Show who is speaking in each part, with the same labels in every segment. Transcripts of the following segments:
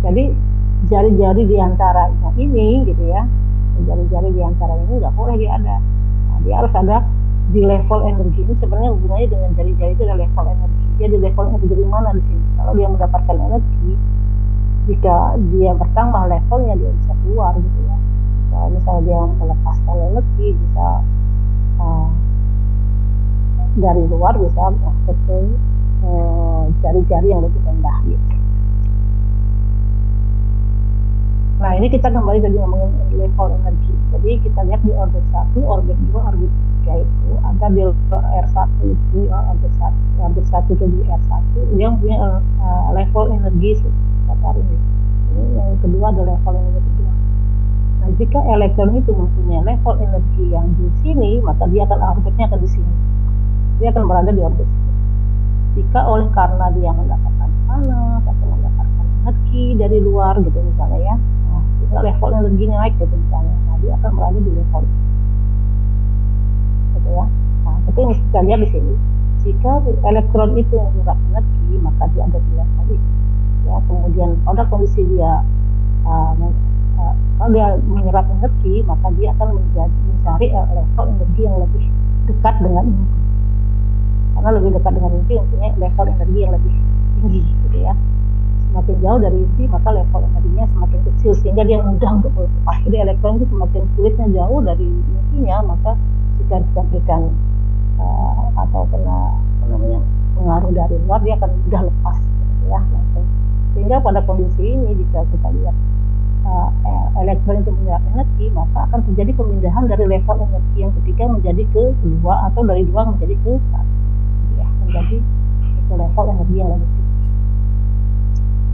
Speaker 1: Jadi jari-jari di antaranya ini gitu ya, jari-jari di antara ini nggak boleh dia ada. Nah, dia harus ada di level energi. Ini sebenarnya hubungannya dengan jari-jari itu adalah level energi. Dia di level energi dari mana di sini? Kalau dia mendapatkan energi, jika dia bertambah levelnya dia bisa keluar gitu ya. Kalau misalnya dia melepaskan energi bisa uh, dari luar bisa masuk ke jari-jari yang lebih rendah gitu. Nah, ini kita kembali tadi ngomongin level energi. Jadi kita lihat di orbit 1, orbit 2, orbit 3 itu ada di R1 itu orbit 1, orbit 1 itu di R1 yang punya level energi sekitar ini. Ini yang kedua ada level energi kedua. Nah, jika elektron itu mempunyai level energi yang di sini, maka dia akan orbitnya akan di sini. Dia akan berada di orbit sini. Jika oleh karena dia mendapatkan panas atau mendapatkan energi dari luar gitu misalnya ya, nah, level energinya naik gitu misalnya, nah dia akan berada di level gitu ya. Nah, itu yang kita lihat di sini. Jika elektron itu menyerap energi, maka dia ada di level ini. Ya, kemudian pada kondisi dia kalau dia menyerap energi, maka dia akan mencari level energi yang lebih dekat dengan inti. Karena lebih dekat dengan inti mempunyai level energi yang lebih tinggi gitu ya. Semakin jauh dari inti maka level energinya semakin kecil sehingga dia mudah untuk berlepas. Jadi elektron itu semakin sulitnya jauh dari intinya, maka jika kita berikan atau kena pengaruh dari luar dia akan mudah lepas gitu ya. Sehingga pada kondisi ini jika kita lihat elektron itu menyerap energi, maka akan terjadi pemindahan dari level energi yang ketiga menjadi ke kedua atau dari dua menjadi ke satu ya, menjadi ke level energi yang lebih tinggi.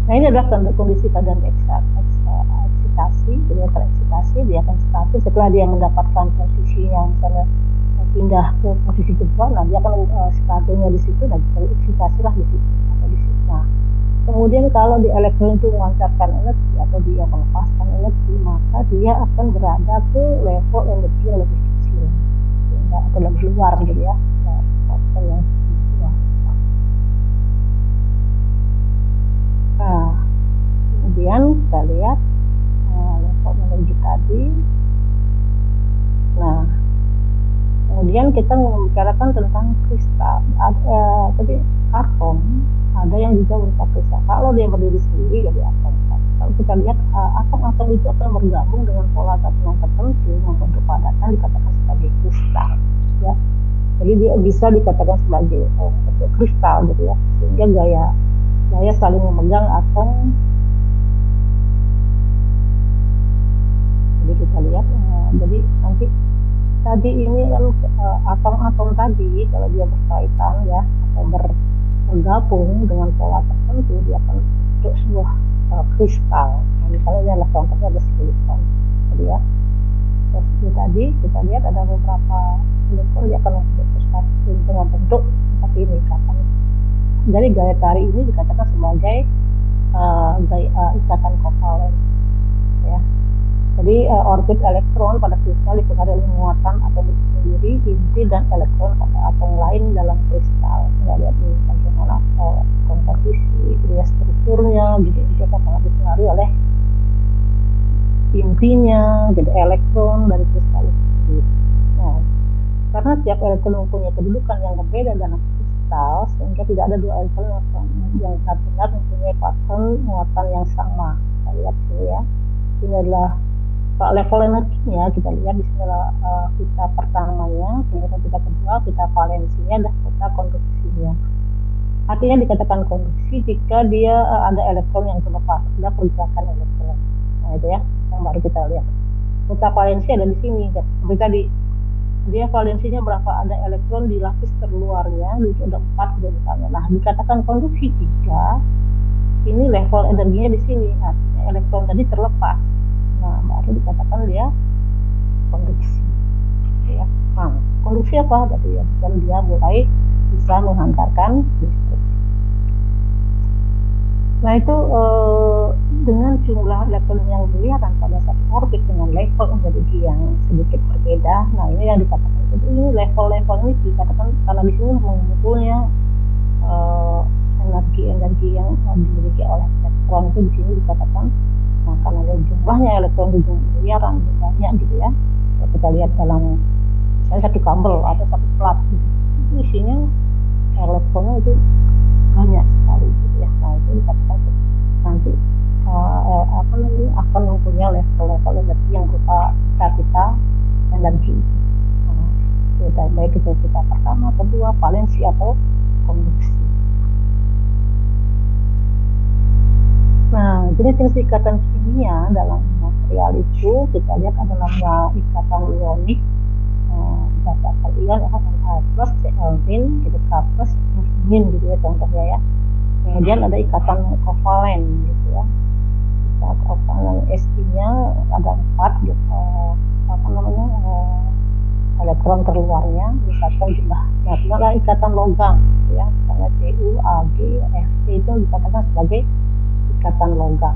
Speaker 1: Nah, ini adalah kondisi keadaan eksitasi. Dia tereksitasi, dia akan stabil. Setelah dia mendapatkan posisi yang misalnya pindah ke posisi kedua, nah dia akan stabilnya di situ dan tereksitasi lah di situ atau di situ. Nah, kemudian kalau di elektron itu memancarkan energi atau dia melepaskan energi, maka dia akan berada ke level energi yang lebih kecil atau lebih luar gitu ya. Nah, kemudian kita lihat level energi tadi. Nah, kemudian kita membicarakan tentang kristal. Tadi atom, ada yang juga berupa kristal. Kalau dia berdiri sendiri jadi atom. Kalau kita lihat atom-atom itu akan bergabung dengan pola atom yang tertentu membentuk padatan dikatakan sebagai kristal. Ya, jadi dia bisa dikatakan sebagai bentuk kristal gitu ya. Sehingga gaya saling memegang atom. Jadi kita lihat, jadi nanti tadi ini kan atom-atom tadi kalau dia berkaitan ya atau bergabung dengan pola tertentu dia akan bentuk sebuah kristal. Nah, misalnya ini adalah contohnya ada silikon tadi ya. Terus tadi kita lihat ada beberapa silikon dia akan membentuk kristal dengan bentuk seperti ini kan. Jadi gaya tarik ini dikatakan sebagai ikatan kovalen ya. Jadi orbit elektron pada kristal dipengaruhi oleh muatan atom itu sendiri, inti dan elektron pada atom lain dalam kristal. Kita lihat ini bagaimana komposisi, dia strukturnya, gitu juga sangat dipengaruhi oleh intinya, jadi elektron dari kristal itu sendiri. Nah, karena tiap elektron mempunyai kedudukan yang berbeda dalam kristal, sehingga tidak ada dua elektron yang benar-benar mempunyai pattern muatan yang sama. Kita lihat sini ya. Ini adalah level energinya, kita lihat di sini kita pertamanya, kemudian kita kedua, kita valensinya, dan kita konduksinya. Artinya dikatakan konduksi jika dia ada elektron yang terlepas, ada pergerakan elektron. Nah itu ya, yang baru kita lihat. Kita valensi ada di sini, seperti tadi. Dia valensinya berapa? Ada elektron di lapis terluarnya, itu ada 4 misalnya. Nah, dikatakan konduksi jika ini level energinya di sini, artinya elektron tadi terlepas. Nah, baru dikatakan dia konduksi ya. Nah, konduksi apa? Berarti ya, dan dia mulai bisa menghantarkan listrik. Nah, itu dengan jumlah elektron yang kelihatan pada satu orbit dengan level energi yang sedikit berbeda. Nah, ini yang dikatakan. Jadi ini level-level ini dikatakan karena di sini mengumpulnya energi-energi yang dimiliki oleh elektron elektron itu di sini dikatakan, nah karena jumlahnya elektron di miliaran banyak gitu ya. Kalau kita lihat dalam misalnya satu kabel atau satu plat gitu, itu isinya elektronnya itu banyak sekali gitu ya. Nah itu dikatakan nanti akan mempunyai level-level energi yang berupa kita energi. Nah, baik itu kita pertama, kedua, valensi atau konduksi. Nah, jenis-jenis ikatan kimia dalam material itu kita lihat ada namanya ikatan ionik, basa kalian ya, Na plus, Cl-min, gitu, K plus, min gitu ya contohnya ya. Kemudian ada ikatan kovalen gitu ya. Kovalen Sp-nya ada 4 gitu, elektron terluarnya misalkan jumlah. Nah, adalah ikatan logam gitu ya. Misalnya Cu, Ag, Fe itu dikatakan sebagai ikatan logam.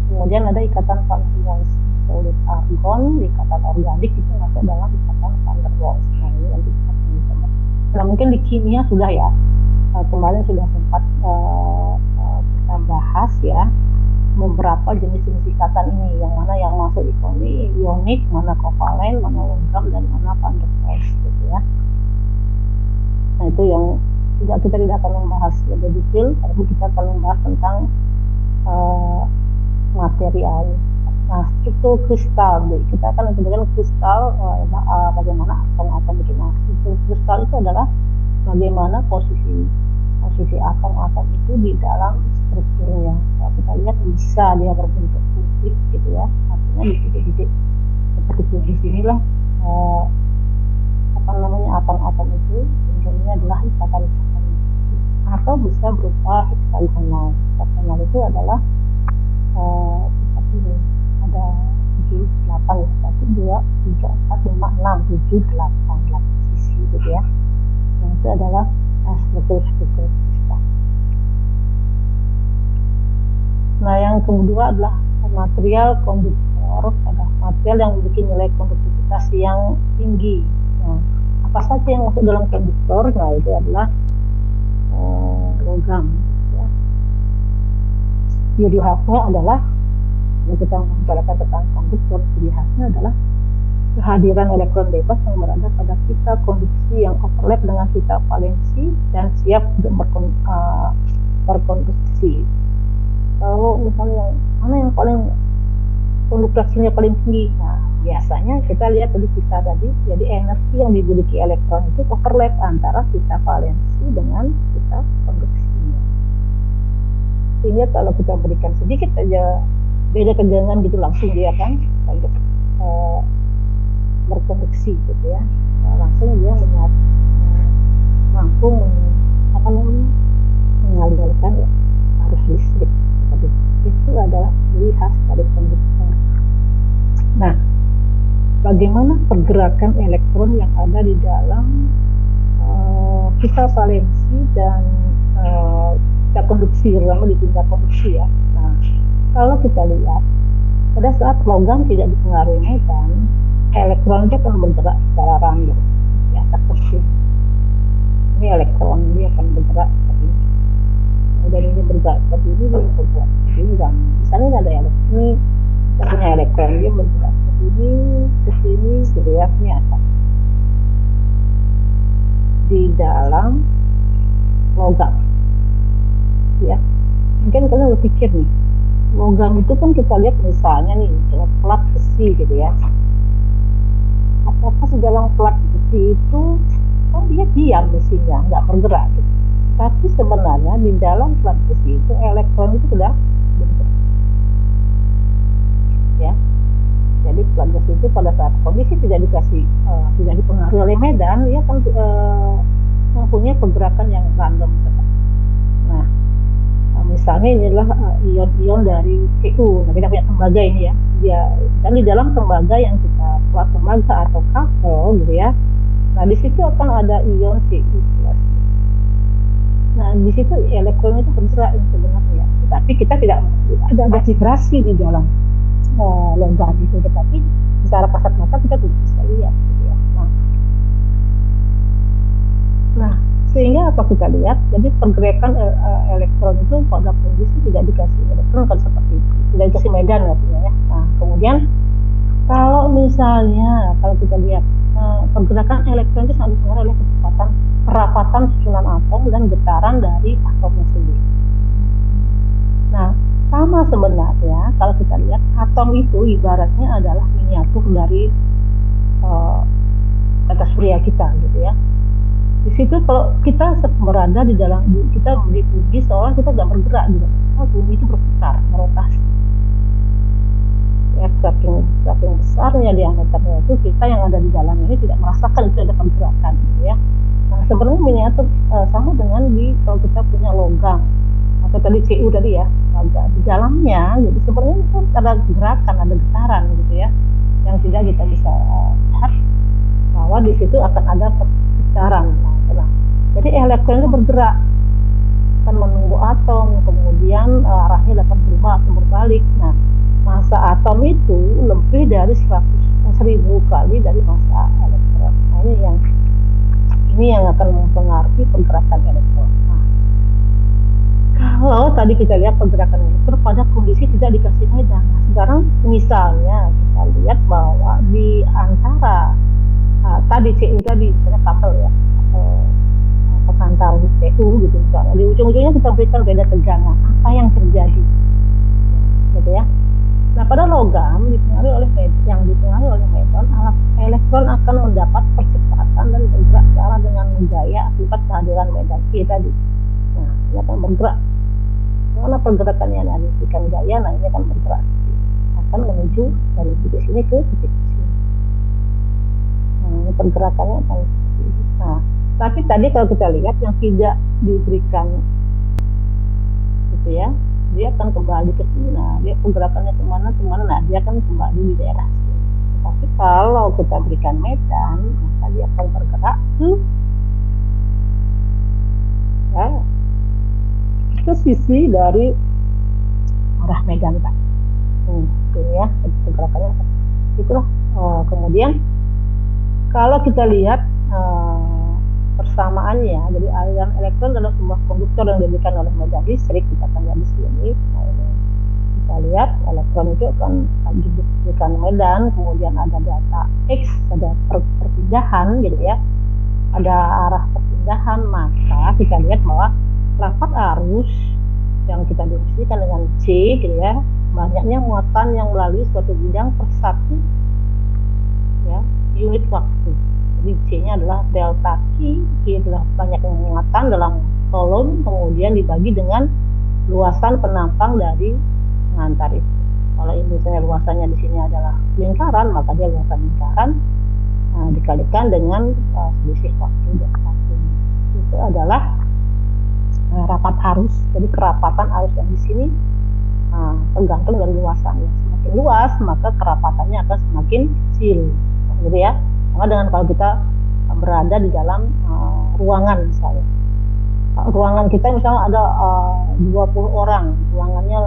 Speaker 1: Kemudian ada ikatan van der Waals, solid argon, ikatan organik itu masuk dalam ikatan van der Waals. Nah, ini nanti kita akan. Nah, mungkin di kimia sudah ya, kemarin sudah sempat kita bahas ya beberapa jenis-jenis ikatan ini, yang mana yang masuk ionik, mana kovalen, mana logam, dan mana van der Waals gitu ya. Nah, itu yang kita tidak akan membahas lebih detail, tapi kita akan membahas tentang material. Nah, struktur kristal, kita akan mengenal kristal, bagaimana atom-atom itu. Nah, struktur kristal itu adalah bagaimana posisi atom-atom itu di dalam strukturnya. Kalau kita lihat bisa dia berbentuk putih gitu ya, artinya di titik-titik seperti di sinilah atom-atom itu bentuknya adalah ikatan atau bisa berupa heksagonal. Heksagonal itu adalah seperti ini, ada 8 ya, 1, 2, 3, 4, 5, 6, 7, 8 sisi gitu ya. Yang itu adalah struktur kristal. Nah, yang kedua adalah material konduktor, adalah material yang memiliki nilai konduktivitas yang tinggi. Nah, apa saja yang masuk dalam konduktor? Nah, itu adalah logam ya. Ciri khasnya adalah, kalau kita membicarakan tentang konduktor, ciri khasnya adalah kehadiran elektron bebas yang berada pada pita konduksi yang overlap dengan pita valensi dan siap untuk berkonduksi. Kalau misalnya mana yang paling konduktivitasnya paling tinggi, nah biasanya kita lihat tadi pita tadi, jadi energi yang dimiliki elektron itu overlap antara pita valensi dengan pita konduksinya. Sehingga kalau kita berikan sedikit saja beda tegangan gitu, langsung dia kan berkonduksi gitu ya, langsung dia mampu mengalirkan arus listrik. Itu adalah ciri khas dari konduktor. Nah, bagaimana pergerakan elektron yang ada di dalam pita valensi dan pita konduksi, terutama di tingkat konduksi ya. Nah, kalau kita lihat pada saat logam tidak dipengaruhi medan, elektron itu akan bergerak secara random di atas kertas. Ini elektron dia akan bergerak seperti ini. Dan ini bergerak seperti ini, dia bergerak seperti ini. Dan misalnya ada elektron ini, kita punya elektron, dia bergerak seperti ini, ke sini, gitu ya, ini atas. Di dalam logam, ya, mungkin kalian berpikir nih, logam itu kan kita lihat misalnya nih, plat besi gitu ya. Apakah di dalam plat besi itu kan dia diam besinya, nggak bergerak gitu. Tapi sebenarnya di dalam plat besi itu elektron itu sudah bergerak ya. Jadi plat besi itu pada saat kondisi tidak tidak dipengaruhi oleh medan, dia kan mempunyai pergerakan yang random. Nah, misalnya ini adalah ion-ion dari Cu. Nah, kita punya tembaga ini ya. Dan di dalam tembaga yang kita buat tembaga atau kabel gitu ya. Nah, di situ akan ada ion Cu+. Nah, di situ elektron itu bergerak sebenarnya. Tetapi kita tidak ada vibrasi di dalam logam itu, tetapi secara kasat mata kita tidak bisa lihat gitu ya. Nah, Sehingga apa kita lihat, jadi pergerakan elektron itu pada kondisi tidak dikasih elektron kan seperti itu, tidak dikasih medan artinya ya. Nah kemudian kalau misalnya kalau kita lihat pergerakan elektron itu sangat dipengaruhi oleh kecepatan kerapatan susunan atom dan getaran dari atomnya sendiri. Nah sama sebenarnya kalau kita lihat atom itu ibaratnya adalah miniatur dari tata surya kita gitu ya. Di situ kalau kita berada di dalam, kita di bumi seolah kita tidak bergerak gitu. Bumi itu berputar, merotasi. Ya, saking besarnya diameternya itu, kita yang ada di dalam ini tidak merasakan itu ada pergerakan gitu ya. Nah sebenarnya miniatur sama dengan kalau kita punya logam atau tadi CU tadi ya, ada di dalamnya, jadi sebenarnya itu ada gerakan, ada getaran gitu ya, yang tidak kita bisa lihat bahwa di situ akan ada getaran. Nah, jadi elektron itu bergerak, akan menunggu atom, kemudian arahnya dapat berubah atau berbalik. Nah, massa atom itu lebih dari 100.000 kali dari massa elektron. Nah, ini yang akan mempengaruhi pergerakan elektron. Nah, kalau tadi kita lihat pergerakan elektron pada kondisi tidak dikasih medan. Nah, sekarang misalnya kita lihat bahwa di antara tadi CU tadi misalnya kabel ya, pengantar CU gitu misalnya, di ujung-ujungnya kita berikan beda tegangan, apa yang terjadi gitu ya. Nah pada logam dipengaruhi oleh medan, alat elektron akan mendapat percepatan dan bergerak ke arah dengan gaya akibat kehadiran medan Q tadi. Nah ini akan bergerak, mana pergerakannya nantikan gaya, nah ini akan bergerak akan menuju dari titik sini ke titik sini. Nah ini pergerakannya akan seperti ini. Nah tapi tadi kalau kita lihat yang tidak diberikan gitu ya, dia akan kembali ke sini. Nah dia pergerakannya kemana, nah dia akan kembali di daerah sini. Tapi kalau kita berikan medan, maka dia akan bergerak ke sisi dari arah medan kan. Gitu ya, pergerakannya itulah. Kemudian kalau kita lihat persamaannya, jadi aliran elektron adalah sebuah konduktor yang diberikan oleh medan listrik. Kita akan lihat di sini. Nah, ini kita lihat elektron itu akan diberikan medan, kemudian ada data X, ada perpindahan gitu ya, ada arah perpindahan. Maka kita lihat bahwa rapat arus yang kita definisikan dengan C gitu ya, banyaknya muatan yang melalui suatu bidang per satu ya unit waktu. Jadi C-nya adalah delta Q, Q adalah banyaknya muatan dalam kolom, kemudian dibagi dengan luasan penampang dari pengantar itu. Kalau misalnya luasannya di sini adalah lingkaran, maka dia luasan lingkaran dikalikan dengan selisih waktu delta Q. Itu adalah rapat arus. Jadi kerapatan arus yang di sini tergantung dari luasannya. Semakin luas, maka kerapatannya akan semakin kecil, gitu ya. Maka dengan kalau kita berada di dalam ruangan misalnya, ruangan kita misalnya ada 20 orang, ruangannya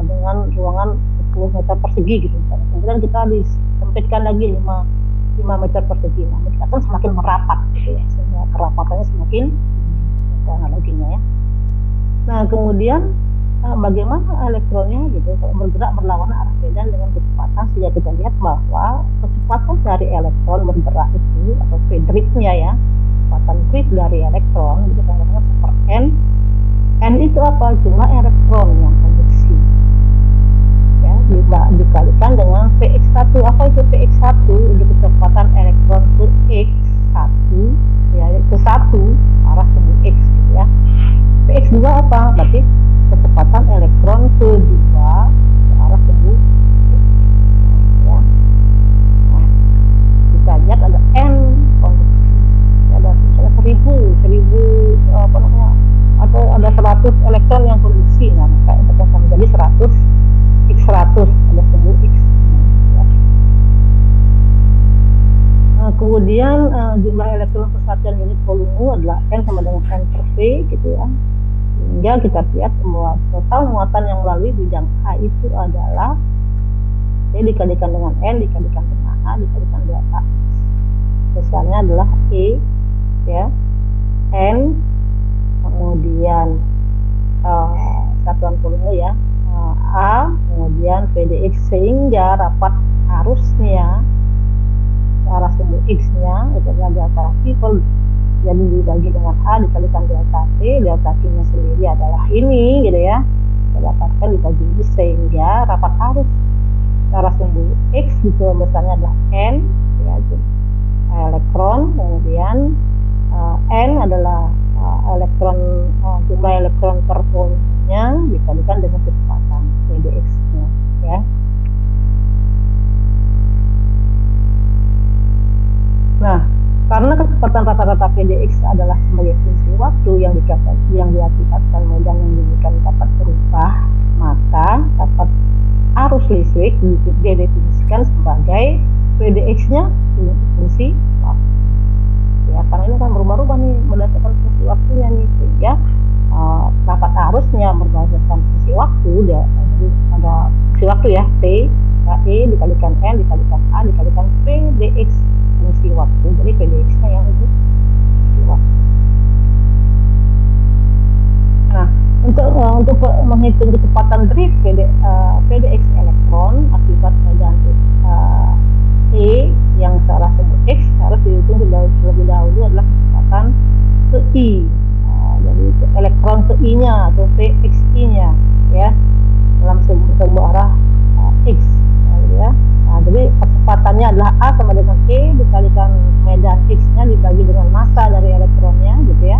Speaker 1: dengan ruangan 10 meter persegi gitu misalnya. Kemudian kita disempitkan lagi 5 meter persegi, nah kita akan semakin merapat gitu ya, sehingga kerapatannya semakin analoginya ya. Nah kemudian bagaimana elektronnya gitu kalau bergerak berlawanan arah medan dengan kecepatan, sehingga kita lihat bahwa kecepatan dari elektron bergerak itu atau driftnya ya, kecepatan drift dari elektron gitu kadang-kadang per n. N itu apa? Jumlah elektron yang konduksi ya, dikalikan dengan Px1. Apa itu Px1? Itu kecepatan elektron ke x1 ya, ke 1 arah sumbu x gitu ya. Px2 apa? Berarti kecepatan elektron kedua ke arah sumbu ya. Nah, kita lihat ada n konduksi, ada misalnya 1000 apa namanya, atau ada 100 elektron yang konduksi. Nah maka itu akan menjadi 100 x100 ada sumbu x ya. Nah, kemudian jumlah elektron persatuan unit volume adalah n sama dengan n per v gitu ya. Sehingga kita lihat bahwa total muatan yang melalui bidang A itu adalah E dikalikan dengan N dikalikan dengan A dikalikan delta X. Misalnya adalah E ya, N kemudian satuan volume ya, A, kemudian PdX, sehingga rapat arusnya arah sumbu X-nya itu adalah delta T, jadi dibagi dengan A dikalikan delta T, delta T-nya sendiri adalah ini gitu ya, kita dapatkan dibagi ini, sehingga rapat arus arah sumbu X gitu besarnya adalah N ya, elektron, kemudian N adalah jumlah elektron per volumenya dikalikan dengan kecepatan PdX-nya ya. Nah, karena kecepatan rata-rata PdX adalah sebagai fungsi waktu yang diakibatkan medan yang diberikan dapat berubah, maka dapat arus listrik didefinisikan sebagai PdX-nya fungsi waktu. Ya, karena ini kan berubah-ubah nih berdasarkan fungsi waktunya nih, sehingga dapat arusnya berdasarkan fungsi waktu, jadi ada fungsi waktu ya, T, E dikalikan N dikalikan A dikalikan PdX fungsi waktu, jadi PdX-nya yang itu fungsi waktu. Nah, untuk menghitung kecepatan drift PdX elektron akibat medan E yang searah sumbu X harus dihitung terlebih dahulu adalah kecepatan ke I. Jadi elektron ke I-nya atau PXI-nya ya dalam sumbu arah X ya. Nah, jadi kecepatannya adalah A sama dengan E dikalikan medan X-nya dibagi dengan massa dari elektronnya gitu ya.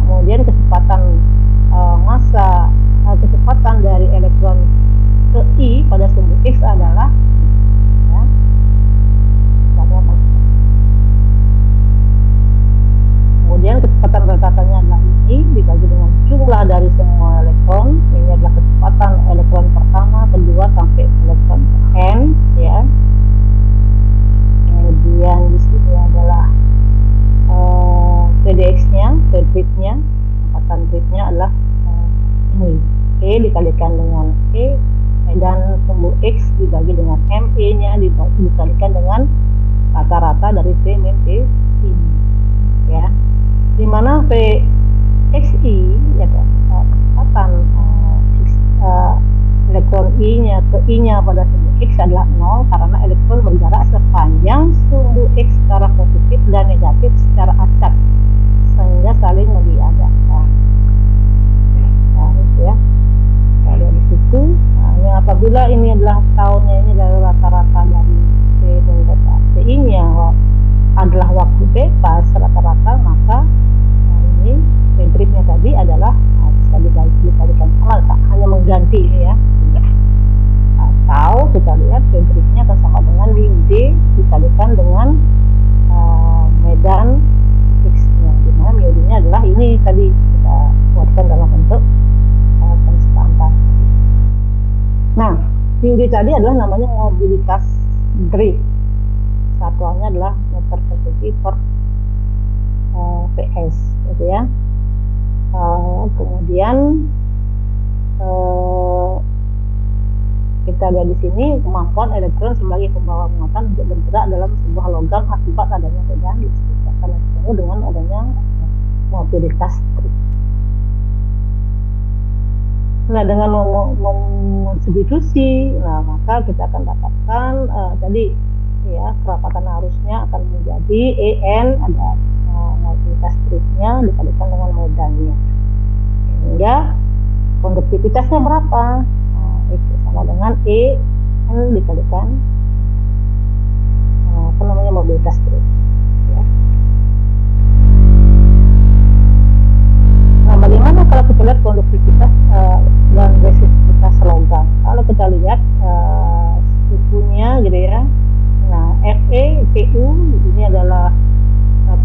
Speaker 1: Kemudian kecepatan kecepatan dari elektron ke I pada sumbu X adalah ya, kemudian kecepatan rata-ratanya adalah ini dibagi dengan jumlah dari semua elektron. Ini adalah kecepatan elektron pertama, kedua sampai elektron N ya. Kemudian di sini adalah PdX-nya, drift-nya, kecepatan drift-nya adalah ini E dikalikan dengan E, dan sumbu X dibagi dengan ME-nya dikalikan dengan rata-rata dari T min T ini ya, dimana PXI ya kecepatan elektron I-nya ke I-nya pada sumbu X adalah 0 karena elektron berjarak sepanjang sumbu X secara positif dan negatif secara acak sehingga saling meniadakan. Nah, itu ya. Kita lihat di situ. Nah, ini apabila ini adalah tahunnya ini adalah rata-rata dari T dan delta T-nya adalah waktu bebas rata-rata, maka ini driftnya tadi adalah bisa dikalikan sama, tak hanya mengganti ini ya. Atau kita lihat driftnya akan sama dengan D dikalikan dengan medan X-nya, dimana medianya adalah ini tadi kita buatkan dalam bentuk konstanta. Nah, tinggi tadi adalah namanya mobilitas drift. Satuannya adalah meter persegi per PS gitu ya. Kemudian kita lihat di sini kemampuan elektron sebagai pembawa muatan untuk bergerak dalam sebuah logam akibat adanya medan listrik akan ketemu dengan adanya mobilitas drift. Nah, dengan substitusi, nah maka kita akan dapatkan tadi ya kerapatan arusnya akan menjadi EN, ada mobilitas driftnya dikalikan dengan medannya, sehingga konduktivitasnya berapa? Itu sama dengan EN dikalikan mobilitas drift ya. Nah, bagaimana kalau kita lihat konduktivitas dan resistivitas logam? Kalau kita lihat sukunya gitu ya. Nah, Fe, Cu ini adalah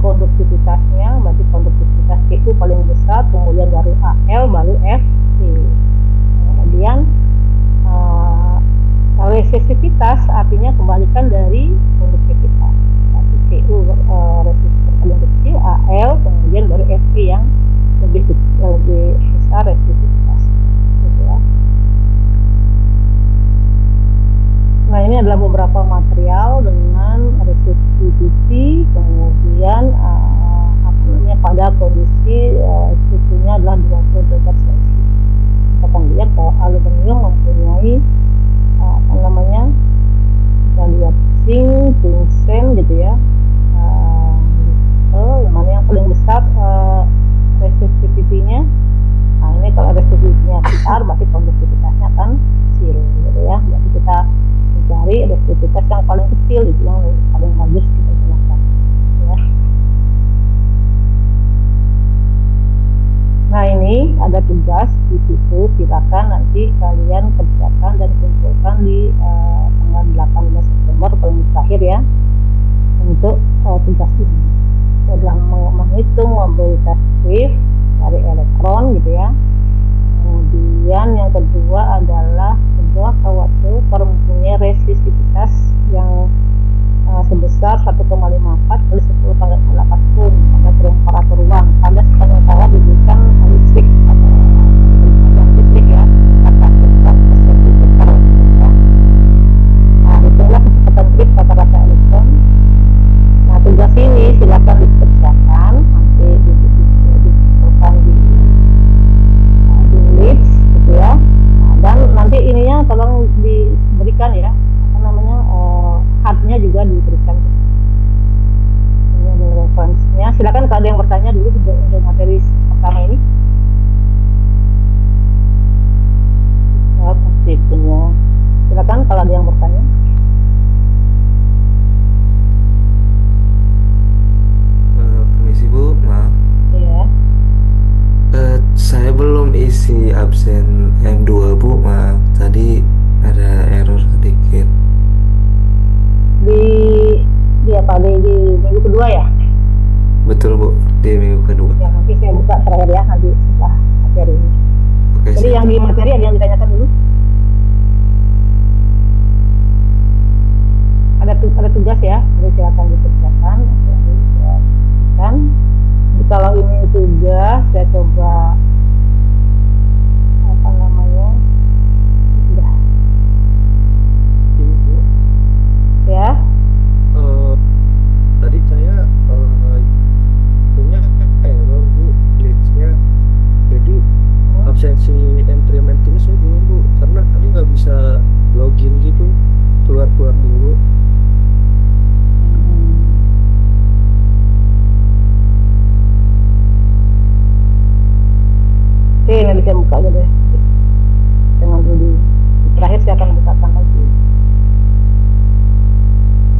Speaker 1: konduktivitasnya, berarti konduktivitas Cu paling besar, kemudian baru Al, baru Fe. Kemudian resistivitas artinya kebalikan dari konduktivitas. Berarti Cu resistor paling kecil, Al, kemudian baru Fe yang lebih besar resistivitas. Gitu ya. Nah, ini adalah beberapa material dengan resistivity, kemudian pada kondisi kalian kerjakan dan kumpulkan di tanggal 18 September paling terakhir ya untuk tugas ini. Itu adalah menghitung mobilitas Swift dari elektron gitu ya. Kemudian yang kedua adalah sebuah kawatsu mempunyai resistivitas yang sebesar 1,54 kali 10 pangkat 8 ohm pada temperatur ruang pada sepanjang kawat diberikan listrik atau listrik ya kata sentimeter ya. Nah itulah kecepatan bit rata-rata elektron. Nah tugas ini silakan dikerjakan nanti dikumpulkan di leads gitu ya. Nah, dan nanti ininya tolong diberikan ya apa namanya hardnya juga diberikan. Ini adalah referensinya. Silakan kalau ada yang bertanya dulu untuk materi pertama ini. Silakan kalau ada yang bertanya.
Speaker 2: Permisi Bu, maaf.
Speaker 1: Iya.
Speaker 2: Saya belum isi absen M2 Bu, maaf. Tadi ada error sedikit.
Speaker 1: Di apa di minggu kedua ya?
Speaker 2: Betul Bu, di minggu kedua.
Speaker 1: Ya nanti saya buka terakhir ya nanti setelah materi ini.
Speaker 2: Oke,
Speaker 1: Jadi yang di materi ada yang ditanyakan dulu? Ada tugas ya, jadi silakan dikerjakan. Jadi kalau ini tugas, saya coba apa namanya? Sudah.
Speaker 3: Ini Bu,
Speaker 1: Ya.
Speaker 3: tadi saya punya error Bu, glitch-nya. Jadi absensi entry maintenance saya belum Bu, karena tadi nggak bisa login gitu, keluar dulu.
Speaker 1: Oke, nanti saya buka aja deh. Jangan dulu di terakhir saya akan bukakan lagi.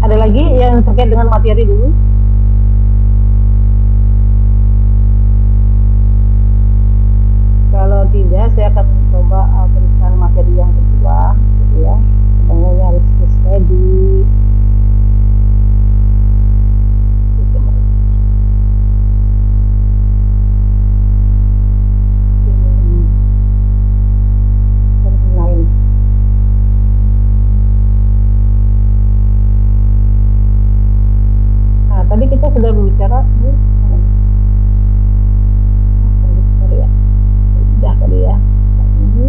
Speaker 1: Ada lagi yang terkait dengan materi dulu? Kalau tidak, saya akan coba berikan materi yang kedua, gitu ya. Sebenarnya harus selesai di lain. Nah, tadi kita sudah berbicara ini konduktor ya. Sudah tadi ya. Ini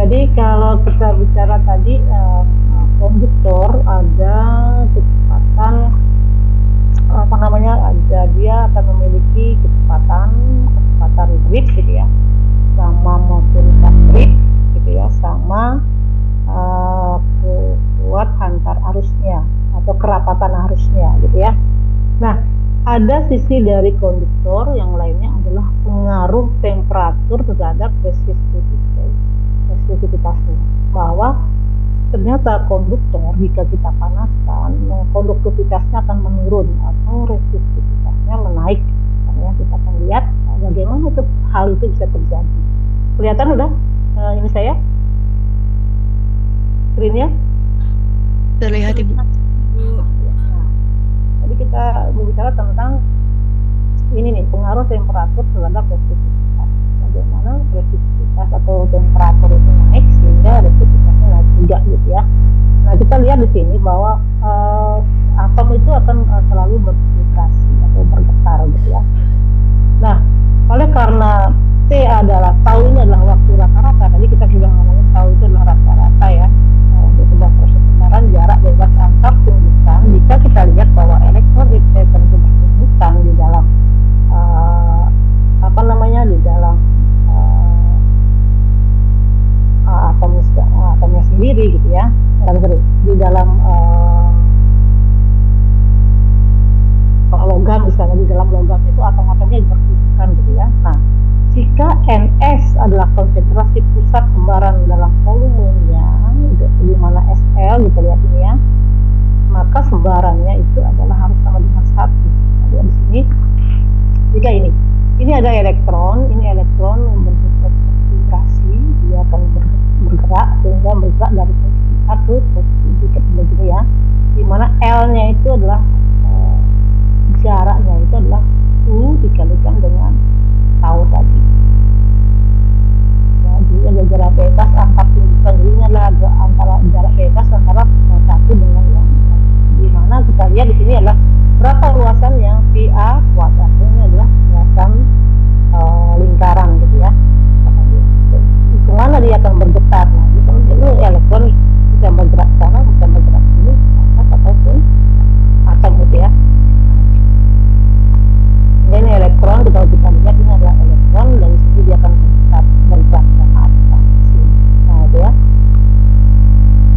Speaker 1: jadi kalau kita bicara tadi konduktor ada kecepatan apa namanya dia akan memiliki kecepatan grid gitu ya sama mobilitas grid gitu ya sama kuat antar arusnya atau kerapatan arusnya gitu ya. Nah ada sisi dari konduktor yang lainnya adalah pengaruh temperatur terhadap resistitivitasnya, bahwa ternyata konduktor jika kita panaskan konduktivitasnya akan menurun atau resistitivitasnya menaik. Karena kita akan lihat bagaimana hal itu bisa terjadi. Kelihatan udah ini saya screen-nya
Speaker 4: terlihat Ibu.
Speaker 1: Jadi kita berbicara tentang ini nih pengaruh temperatur terhadap resistitivitas. Bagaimana resistitivitas atau temperatur itu naik sehingga resistitivitasnya naik juga gitu ya. Nah kita lihat di sini bahwa atom itu akan selalu bervibrasi atau bergetar gitu ya. Nah oleh karena T adalah tau ini adalah waktu rata kita lihat ini ya, maka sebarannya itu adalah harus sama dengan 1. Jadi di sini jika ini ada elektron, ini elektron membentuk vibrasi, dia akan bergerak sehingga bergerak dari posisi A ke posisi B begini ya, di mana L-nya itu adalah jaraknya itu adalah U dikalikan dengan tau tadi. Ya, jadi ada jarak bebas antar tunjukan, jadi ini adalah antara jarak bebas antara satu dengan yang lain. Di mana kita lihat di sini adalah berapa luasan yang VA kuadrat, ini adalah luasan lingkaran gitu ya. Kemana dia akan bergetar? Nah, itu elektron bisa bergerak ke sana, bisa bergerak ke sini, ataupun atom gitu ya. Ini elektron, kalau kita lihat ini adalah elektron, dan di sini dia akan bergerak ke atas sini. Nah itu ya,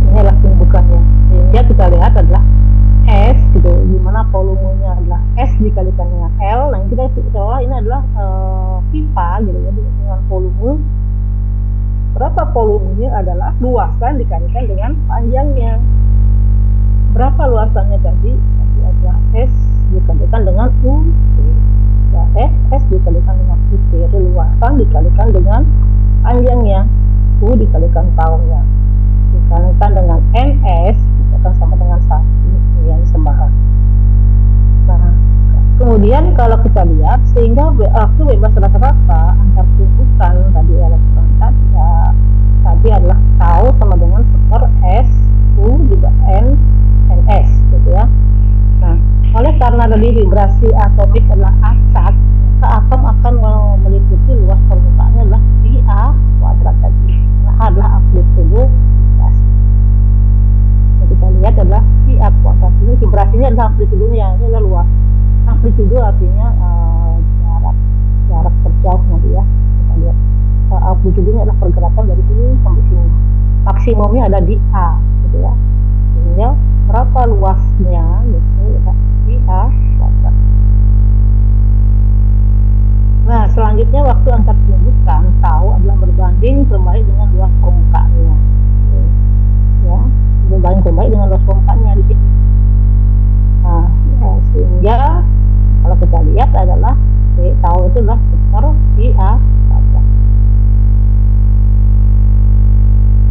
Speaker 1: ini adalah tumbukannya. Sehingga kita lihat adalah S gitu, dimana volumenya adalah S dikalikan dengan L. Nah kita seolah ini adalah pipa gitu ya, dengan volume. Berapa volumenya adalah luasan dikalikan dengan panjangnya. Berapa luasannya tadi? Tadi adalah S dikalikan dengan U. Ya, S dikalikan dengan U. Jadi luasan dikalikan dengan panjangnya. U dikalikan tahunnya. Dikalikan dengan NS, itu akan sama dengan 1. Yang sembarang. Nah, kemudian kalau kita lihat, sehingga waktu bebas rata-rata antar tumpukan tadi elektron tadi adalah tau sama dengan skor S U juga N NS gitu ya. Nah, oleh karena tadi vibrasi atomik adalah acak, maka atom akan meliputi luas permukaannya adalah VA kuadrat tadi. Nah, adalah amplitudo vibrasi. Yang kita lihat adalah VA kuadrat. Ini vibrasinya adalah amplitudonya, ini adalah luas. Amplitudo artinya jarak terjauh nanti ya. Kita lihat amplitudonya adalah pergerakan dari sini sampai sini. Maksimumnya ada di A gitu ya. Sehingga berapa luasnya gitu ya, di A kuadrat. Nah, selanjutnya waktu antar tumbukan tahu adalah berbanding terbalik dengan luas permukaannya. Ya, berbanding terbalik dengan luas permukaannya di sini. Nah, sehingga kalau kita lihat adalah tahu itu adalah skor VA kuadrat.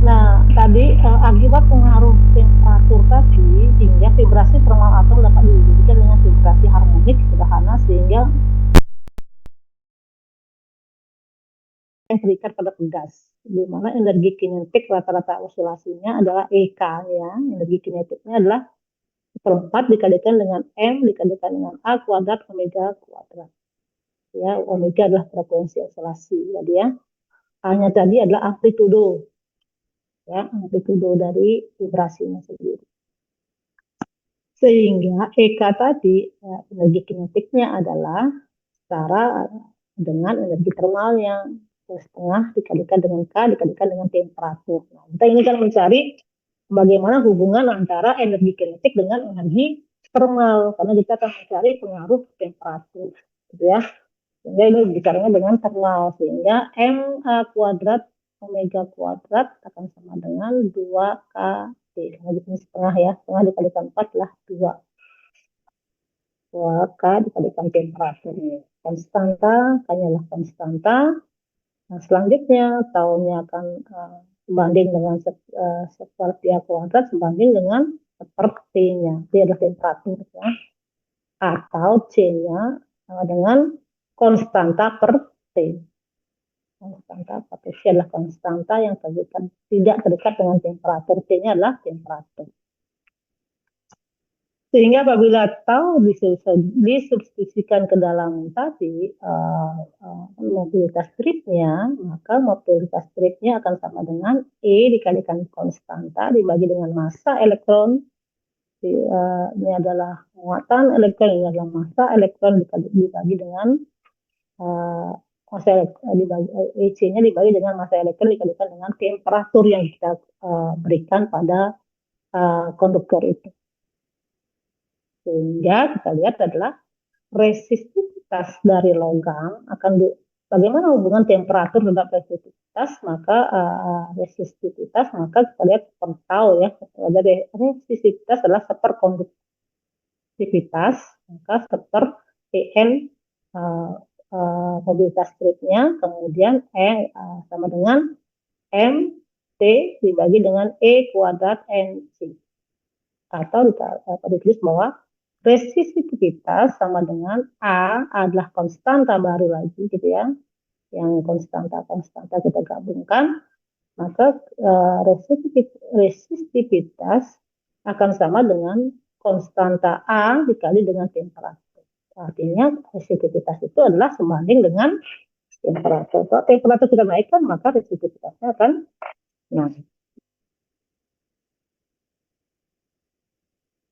Speaker 1: Nah, tadi akibat pengaruh temperatur tadi, hingga vibrasi termal atom dapat diwujudkan dengan vibrasi harmonik sederhana, sehingga yang terikat pada pegas, di mana energi kinetik rata-rata osilasinya adalah EK ya. Energi kinetiknya adalah 1/4 dikalikan dengan M dikalikan dengan A kuadrat omega kuadrat. Ya, omega adalah frekuensi osilasi jadi ya. A-nya tadi adalah amplitudo. Ya, amplitudo dari vibrasinya sendiri. Sehingga EK tadi ya, energi kinetiknya adalah setara dengan energi termalnya, setengah dikalikan dengan K dikalikan dengan temperatur. Nah, kita ini kan mencari bagaimana hubungan antara energi kinetik dengan energi termal, karena kita akan mencari pengaruh temperatur gitu ya. Sehingga ini bicaranya dengan termal, sehingga M kuadrat omega kuadrat akan sama dengan 2KT. Nah, di sini setengah ya, setengah dikalikan 4 adalah 2K dikalikan temperaturnya. Konstanta, K-nya konstanta. Nah, selanjutnya tahunnya akan sebanding dengan seperti A kuadrat sebanding dengan sepertinya. Ini adalah temperatur ya. Atau C-nya sama dengan konstanta per T. Konstanta per T adalah konstanta yang tidak terikat dengan temperatur. T-nya adalah temperatur. Sehingga apabila tau disubstitusikan ke dalam tadi mobilitas stripnya, maka mobilitas stripnya akan sama dengan E dikalikan konstanta dibagi dengan massa elektron. Ini adalah muatan elektron, ini adalah massa elektron dibagi dengan massa elektron, EC-nya dibagi dengan massa elektron dikalikan dengan temperatur yang kita berikan pada konduktor itu. Sehingga kita lihat adalah resistivitas dari logam akan bagaimana hubungan temperatur terhadap resistivitas, maka kita lihat tahu ya, dari resistivitas adalah seperkonduktivitas, maka seper En mobilitas strippnya, kemudian sama dengan MT dibagi dengan E kuadrat NC. Atau ditulis bahwa resistitivitas sama dengan A adalah konstanta baru lagi gitu ya, yang konstanta kita gabungkan, maka resistivitas akan sama dengan konstanta A dikali dengan temperatur. Artinya resistivitas itu adalah sebanding dengan temperatur. Kalau temperatur sudah naikkan, maka resistivitasnya akan naik.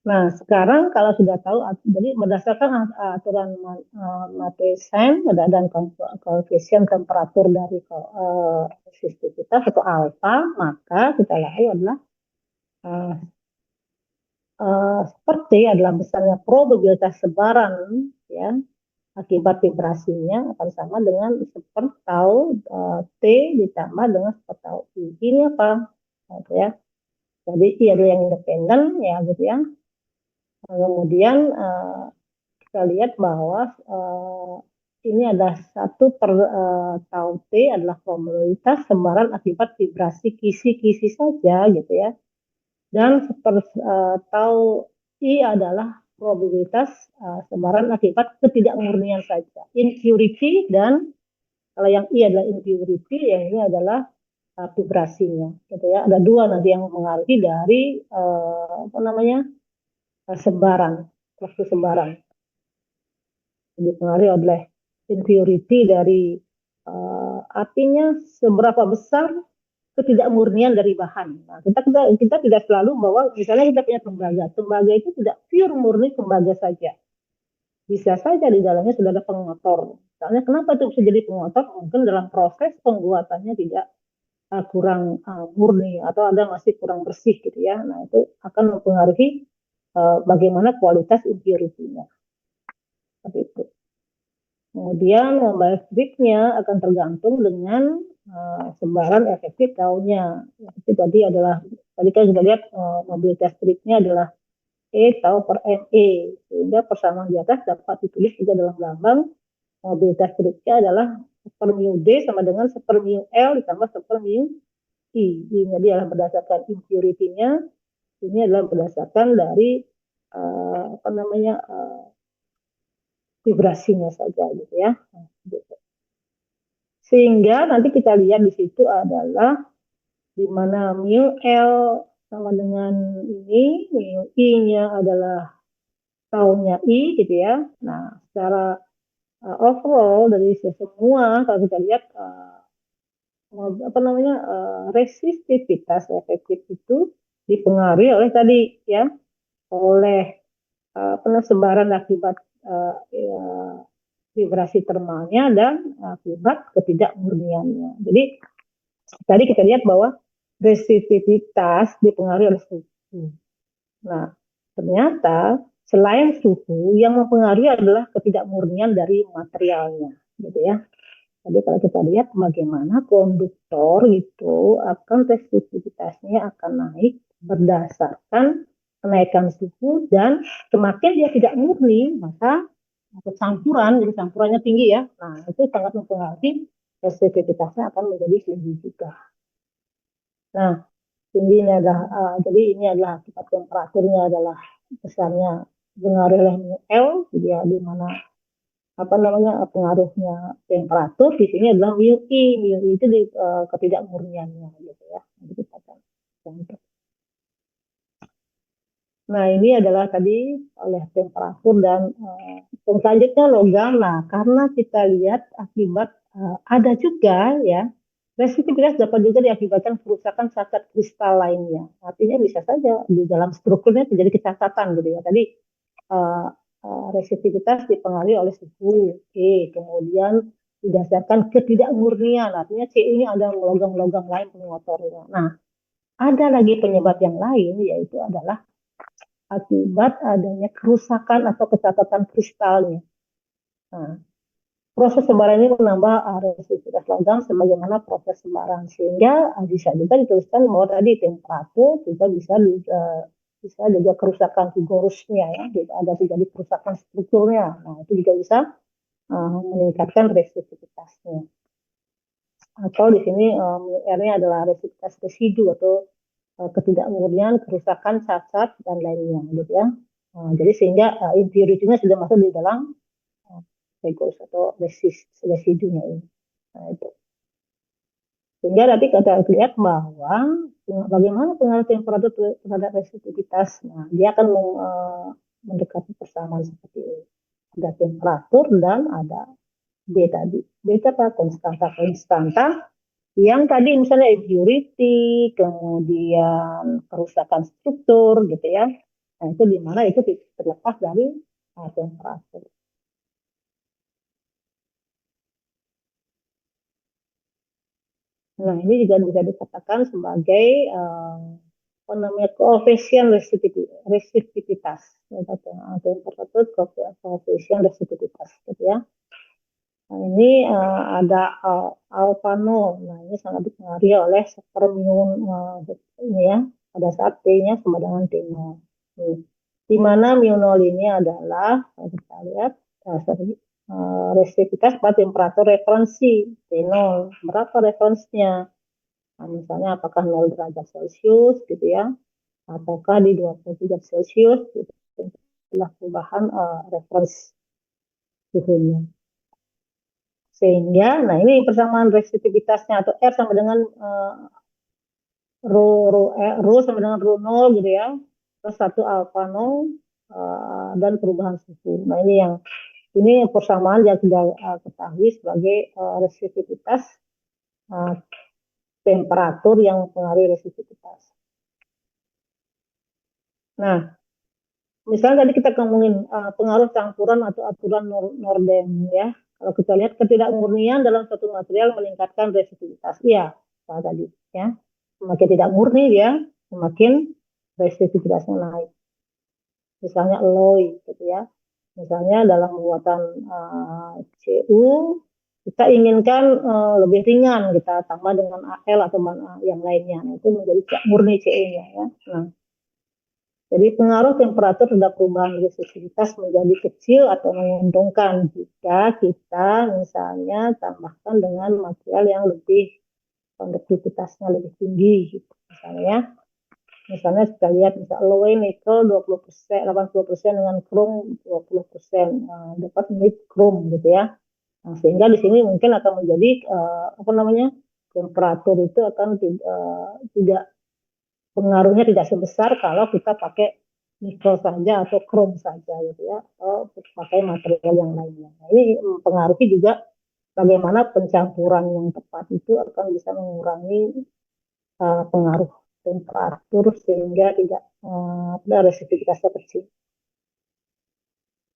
Speaker 1: Nah, sekarang kalau sudah tahu, jadi berdasarkan aturan Matheson dan koefisien temperatur dari resistivitas atau alfa, maka kita tahu adalah seperti adalah besarnya probabilitas sebaran ya akibat vibrasinya akan sama dengan sepertau T ditambah dengan sepertau I. Ini apa? Gitu ya. Jadi I adalah yang independen ya gitu ya. Kemudian kita lihat bahwa ini adalah 1 per tau T adalah probabilitas sebaran akibat vibrasi kisi-kisi saja gitu ya. Dan tau I adalah probabilitas sebaran akibat ketidakmurnian saja. Impurity, dan kalau yang I adalah impurity, yang ini adalah vibrasinya gitu ya. Ada 2 nanti yang mengaruhi dari sebaran, waktu sebaran. Dipengaruhi oleh impurity dari artinya seberapa besar ketidakmurnian dari bahan. Nah, kita tidak selalu bahwa misalnya kita punya tembaga itu tidak pure murni tembaga saja. Bisa saja di dalamnya sudah ada pengotor. Misalnya kenapa itu bisa jadi pengotor? Mungkin dalam proses pembuatannya tidak kurang murni atau ada masih kurang bersih gitu ya. Nah, itu akan mempengaruhi bagaimana kualitas impurity-nya. Seperti itu. Kemudian baliknya akan tergantung dengan sebaran efektif taunya. Itu tadi kan sudah lihat mobilitas stripnya adalah E tau per ME, sehingga persamaan di atas dapat ditulis juga dalam lambang mobilitas stripnya adalah per mu D sama dengan per mu L ditambah per mu I. Ini adalah berdasarkan impurity-nya, ini adalah berdasarkan dari vibrasinya saja gitu ya. Gitu. Sehingga nanti kita lihat di situ adalah di mana mu L sama dengan ini, mu I-nya adalah taunya I gitu ya. Nah, secara overall dari semua kalau kita lihat resistivitas efektif itu dipengaruhi oleh tadi ya, oleh sebaran akibat vibrasi termalnya dan akibat ketidakmurniannya. Jadi tadi kita lihat bahwa resistivitas dipengaruhi oleh suhu. Nah, ternyata selain suhu yang mempengaruhi adalah ketidakmurnian dari materialnya, gitu ya. Jadi kalau kita lihat bagaimana konduktor itu akan resistivitasnya akan naik berdasarkan kenaikan suhu, dan semakin dia tidak murni maka campuran, jadi campurannya tinggi ya. Nah, itu sangat mempengaruhi resistivitasnya akan menjadi tinggi juga. Nah, tinggi ini adalah jadi ini adalah akibat temperaturnya adalah besarnya pengaruh oleh mu L, jadi di mana pengaruhnya temperatur di sini adalah mu I. Mu I itu di ketidakmurniannya gitu ya. Jadi kita contoh. Nah, ini adalah tadi oleh temperatur dan selanjutnya logam. Nah, karena kita lihat akibat ada juga ya, resistivitas dapat juga diakibatkan kerusakan cacat kristal lainnya. Artinya bisa saja di dalam strukturnya terjadi kecacatan gitu ya. Tadi resistivitas dipengaruhi oleh suhu E, kemudian didasarkan ketidakmurnian. Artinya C ini ada logam-logam lain pengotornya. Nah, ada lagi penyebab yang lain, yaitu adalah akibat adanya kerusakan atau kecacatan kristalnya. Nah, proses sebaran ini menambah resistivitas logam sebagaimana proses sebaran, sehingga bisa juga dituliskan bahwa tadi temperatur juga bisa juga kerusakan vigorusnya ya, ada terjadi kerusakan strukturnya. Nah, itu juga bisa meningkatkan resistivitasnya. Atau di sini R-nya adalah resistivitas residu atau ketidakmurnian, kerusakan, cacat dan lainnya, gitu ya. Jadi sehingga impurity-nya sudah masuk di dalam vigorus atau residunya ini. Nah, itu. Sehingga nanti kita lihat bahwa bagaimana pengaruh temperatur terhadap resistivitas. Nah, dia akan mendekati persamaan seperti ini. Ada temperatur dan ada B tadi. B itu apa? Konstanta yang tadi misalnya impurity, kemudian kerusakan struktur gitu ya. Nah, itu di mana itu terlepas dari temperatur. Nah, ini juga bisa dikatakan sebagai apa namanya koefisien resistivitas. Temperatur koefisien resistivitas, gitu ya. Nah, ini ada alpha 0. Nah, ini sangat dipengaruhi oleh fermion ini ya. Pada saat T-nya sama dengan T0. Di mana mu 0 ini adalah kita lihat resistivitas pada temperatur referensi T0. Berapa referensinya? Nah, misalnya apakah 0 derajat Celcius gitu ya, ataukah di 20 derajat Celcius gitu. Itulah perubahan referensi suhunya. Sehingga, nah ini persamaan resistivitasnya atau R sama dengan rho sama dengan rho 0 gitu ya, plus 1 alpha 0 dan perubahan suhu. Nah ini persamaan yang kita ketahui sebagai resistivitas temperatur yang mempengaruhi resistivitas. Nah, misalnya tadi kita ngomongin pengaruh campuran atau aturan Norden ya. Kalau kita lihat ketidakmurnian dalam suatu material meningkatkan resistivitas. Iya, tadi ya. Semakin tidak murni dia, semakin resistivitasnya naik. Misalnya alloy gitu ya. Misalnya dalam pembuatan CU kita inginkan lebih ringan, kita tambah dengan AL atau yang lainnya. Nah, itu menjadi murni CE-nya ya. Nah, jadi pengaruh temperatur terhadap perubahan resistivitas menjadi kecil atau menguntungkan jika kita misalnya tambahkan dengan material yang lebih konduktivitasnya lebih tinggi gitu misalnya ya. Misalnya kita lihat misalnya alloy nikel 20%, 80% dengan krom 20%, dapat unit krom gitu ya. Nah, sehingga di sini mungkin akan menjadi apa namanya? Temperatur itu akan tidak pengaruhnya tidak sebesar kalau kita pakai nikel saja atau krom saja gitu ya, atau pakai material yang lainnya. Nah, ini mempengaruhi juga bagaimana pencampuran yang tepat itu akan bisa mengurangi pengaruh temperatur sehingga tidak ada resistivitasnya kecil.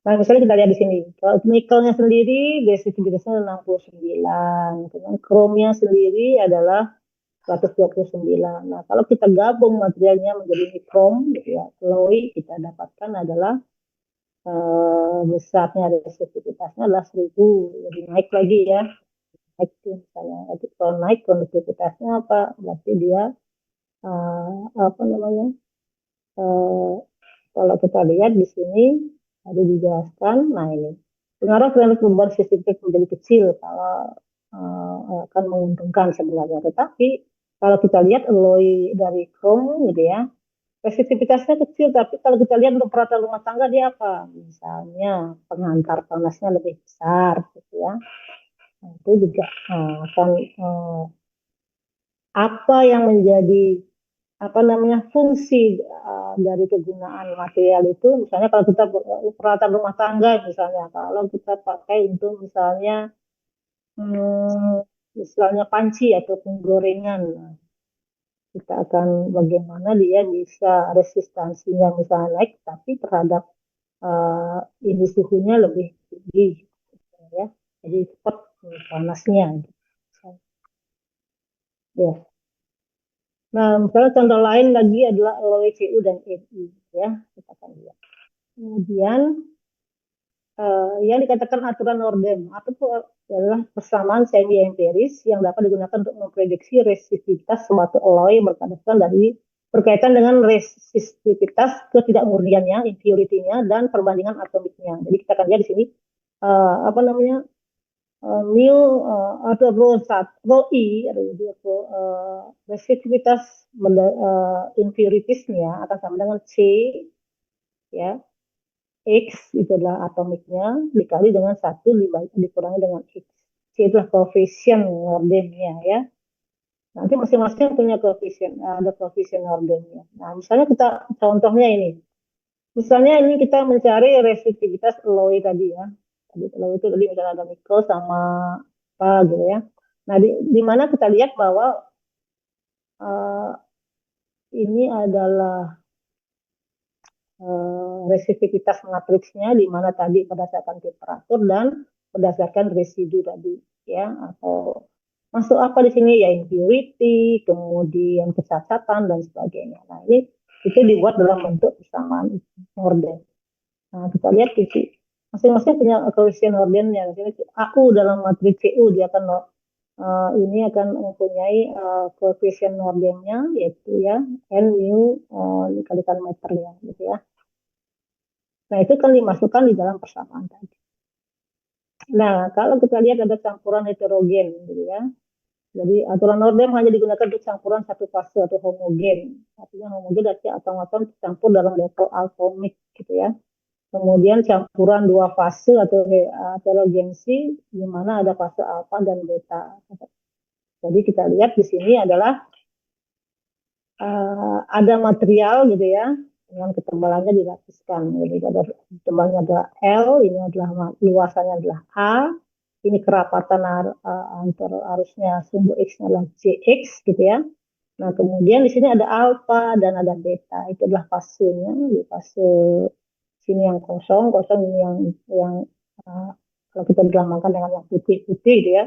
Speaker 1: Nah, misalnya kita lihat di sini, kalau nikelnya sendiri resistivitasnya 69, kemudian kromnya sendiri adalah 129. Nah, kalau kita gabung materialnya menjadi krom, gitu ya, alloy, kita dapatkan adalah besarnya resistivitasnya adalah 1000, jadi naik lagi ya. Naik misalnya, kalau naik konduktivitasnya apa? Berarti dia apa namanya? Kalau kita lihat di sini ada dijelaskan, nah ini pengaruh terhadap perubahan sistematik menjadi kecil kalau akan menguntungkan sebenarnya. Tetapi kalau kita lihat alloy dari krom gitu ya, resistivitasnya kecil, tapi kalau kita lihat untuk peralatan rumah tangga dia apa? Misalnya pengantar panasnya lebih besar gitu ya. Nah, itu juga akan apa yang menjadi apa namanya fungsi dari kegunaan material itu, misalnya kalau kita peralatan rumah tangga misalnya, kalau kita pakai untuk misalnya panci atau penggorengan, kita akan bagaimana dia bisa resistansinya misalnya naik tapi terhadap ini suhunya lebih tinggi ya, jadi cepat panasnya ya. Nah, misalnya contoh lain lagi adalah alloy CU dan Ni ya, kita akan lihat. Kemudian yang dikatakan aturan Norden itu adalah persamaan semi empiris yang dapat digunakan untuk memprediksi resistivitas suatu alloy berkaitan dengan resistivitas ketidakmurniannya, impurity-nya, dan perbandingan atomiknya. Jadi kita akan lihat di sini apa namanya mu atau rho I atau resistivitas impurities-nya akan sama dengan C ya. X itu adalah atomiknya dikali dengan 1 dikurangi dengan X. C itulah koefisien Nordennya ya. Nanti masing-masing punya koefisien, ada koefisien Nordennya. Nah, misalnya kita contohnya ini. Misalnya ini kita mencari resistivitas alloy tadi ya. Tadi alloy itu tadi misalnya ada nikel sama apa gitu ya. Nah, di mana kita lihat bahwa ini adalah resistivitas matriksnya di mana tadi berdasarkan temperatur dan berdasarkan residu tadi ya, atau masuk apa di sini ya, impurity, kemudian kecacatan dan sebagainya. Nah, ini itu dibuat dalam bentuk persamaan Norden. Nah, kita lihat di sini masing-masing punya koefisien Nordennya. Di sini AU dalam matriks CU dia akan ini akan mempunyai koefisien Nordennya yaitu ya N mu dikalikan meternya gitu ya. Nah, itu kan dimasukkan di dalam persamaan tadi. Nah, kalau kita lihat ada campuran heterogen gitu ya. Jadi aturan Norden hanya digunakan untuk campuran satu fase atau homogen. Artinya homogen berarti atom-atom tercampur dalam level atomik gitu ya. Kemudian campuran dua fase atau heterogensi di mana ada fase alfa dan beta. Jadi kita lihat di sini adalah ada material gitu ya dengan ketebalannya dilapiskan. Jadi ada ketebalannya adalah L, ini adalah luasannya adalah A, ini kerapatan antar arusnya sumbu X-nya adalah JX gitu ya. Nah, kemudian di sini ada alfa dan ada beta, itu adalah fasenya. Di fase sini yang kosong ini yang kalau kita dilambangkan dengan yang putih-putih gitu ya.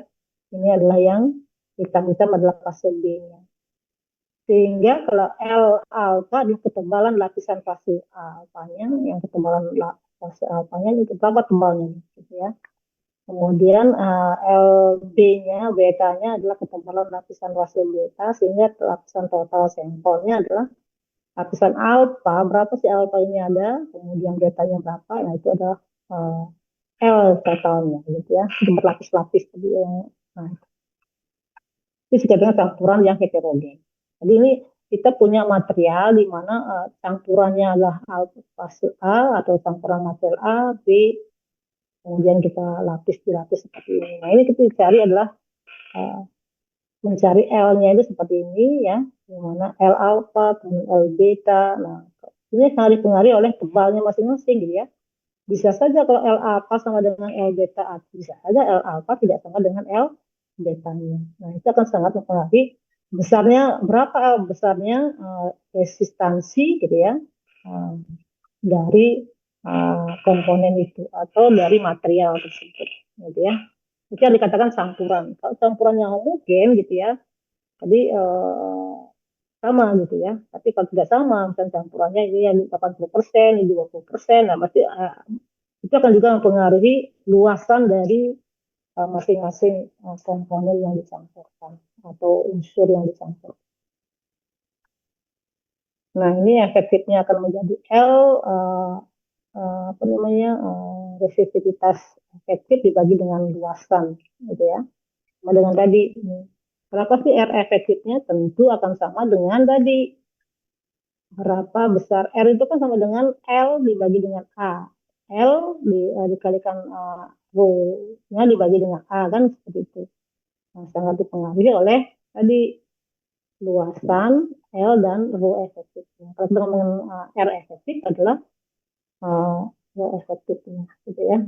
Speaker 1: Ini adalah yang hitam-hitam adalah fase B-nya. Sehingga kalau L alfa adalah ketebalan lapisan fase alfanya, yang ketebalan fase alfanya itu berapa tebalnya gitu ya. Kemudian LB-nya, betanya adalah ketebalan lapisan fase beta, sehingga lapisan total sampelnya adalah lapisan alfa, berapa sih alfa ini ada, kemudian betanya berapa, nah itu adalah L totalnya gitu ya, berlapis-lapis tadi yang nah, itu disebutnya campuran yang heterogen. Jadi ini kita punya material di mana campurannya adalah fase A atau campuran material A, B, kemudian kita dilapis seperti ini. Nah, ini kita cari adalah mencari L-nya itu seperti ini ya, di mana L alpha, L beta. Nah, ini sangat dipengaruhi oleh tebalnya masing-masing gitu ya. Bisa saja kalau L alpha sama dengan L beta, bisa saja L alpha tidak sama dengan L betanya. Nah, itu akan sangat mempengaruhi berapa besarnya resistansi gitu ya dari komponen itu atau dari material tersebut gitu ya. Itu yang dikatakan campuran. Kalau campuran yang homogen gitu ya, tadi sama gitu ya. Tapi kalau tidak sama, misalnya campurannya ini yang 80%, ini 20%, nah pasti itu akan juga mempengaruhi luasan dari masing-masing komponen yang dicampurkan atau unsur yang dicampur. Nah, ini efektifnya akan menjadi L apa namanya resistivitas efektif dibagi dengan luasan gitu ya. Sama dengan tadi. Berapa sih R efektifnya? Tentu akan sama dengan tadi. Berapa besar R itu kan sama dengan L dibagi dengan A. L dikalikan rho-nya dibagi dengan A kan seperti itu. Nah, sangat dipengaruhi oleh tadi luasan L dan rho efektifnya. Kalau kita ngomongin R efektif adalah rho efektifnya, gitu ya.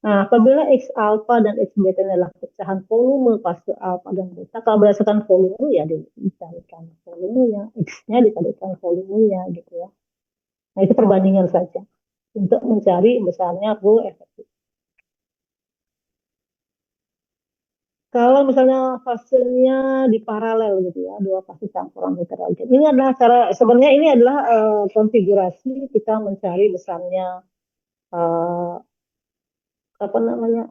Speaker 1: Nah, apabila X alpha dan X beta adalah pecahan volume fase alpha dan beta, kalau berdasarkan volume ya dikalikan volumenya, X-nya dikalikan volumenya, gitu ya. Nah, itu perbandingan saja untuk mencari besarnya rho efektif. Kalau misalnya fasenya di paralel gitu ya, dua fase campuran heterogen. Ini adalah sebenarnya ini adalah konfigurasi kita mencari besarnya apa namanya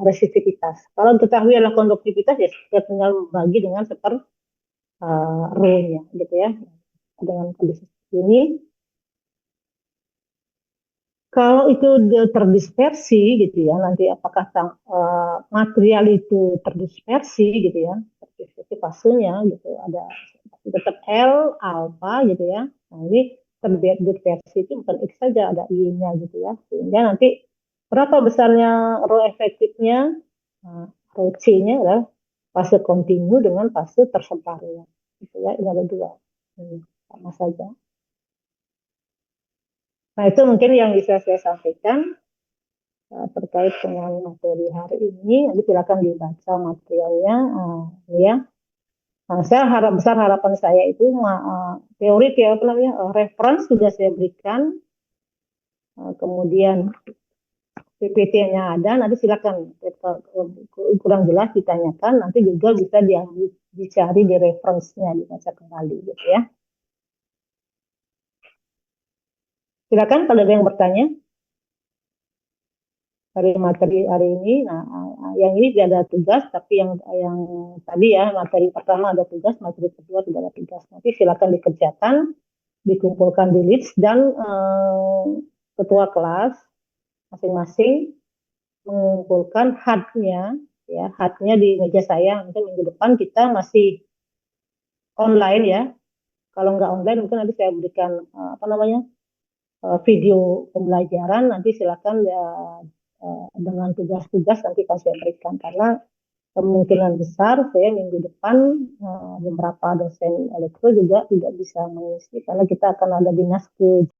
Speaker 1: resistivitas. Kalau diketahui adalah konduktivitas ya kita tinggal bagi dengan rule-nya gitu ya. Dengan kondisi ini, kalau itu terdispersi gitu ya, nanti apakah material itu terdispersi gitu ya, terdispersi fasenya gitu, ada tetap L, alpha gitu ya. Nah ini terdispersi itu bukan X saja, ada Y-nya gitu ya. Sehingga nanti berapa besarnya rho efektifnya, rho C-nya adalah fase kontinu dengan fase tersebarnya. Gitu ya, ini ada dua. Sama saja. Nah, itu mungkin yang bisa saya sampaikan terkait dengan materi hari ini. Nanti silakan dibaca materialnya, ya. Nah, harapan saya itu teori apa namanya reference sudah saya berikan, kemudian PPT-nya ada. Nanti silakan kurang jelas ditanyakan. Nanti juga bisa dicari di reference-nya, dibaca kembali, gitu ya. Silakan kalau ada yang bertanya dari materi hari ini. Nah, yang ini tidak ada tugas, tapi yang tadi ya materi pertama ada tugas, materi kedua tidak ada tugas. Nanti silakan dikerjakan, dikumpulkan di list dan ketua kelas masing-masing mengumpulkan hardnya, ya hardnya di meja saya. Mungkin minggu depan kita masih online ya. Kalau nggak online mungkin nanti saya berikan apa namanya video pembelajaran. Nanti silakan ya dengan tugas-tugas nanti akan saya berikan, karena kemungkinan besar saya minggu depan beberapa dosen elektro juga tidak bisa mengisi karena kita akan ada dinas ke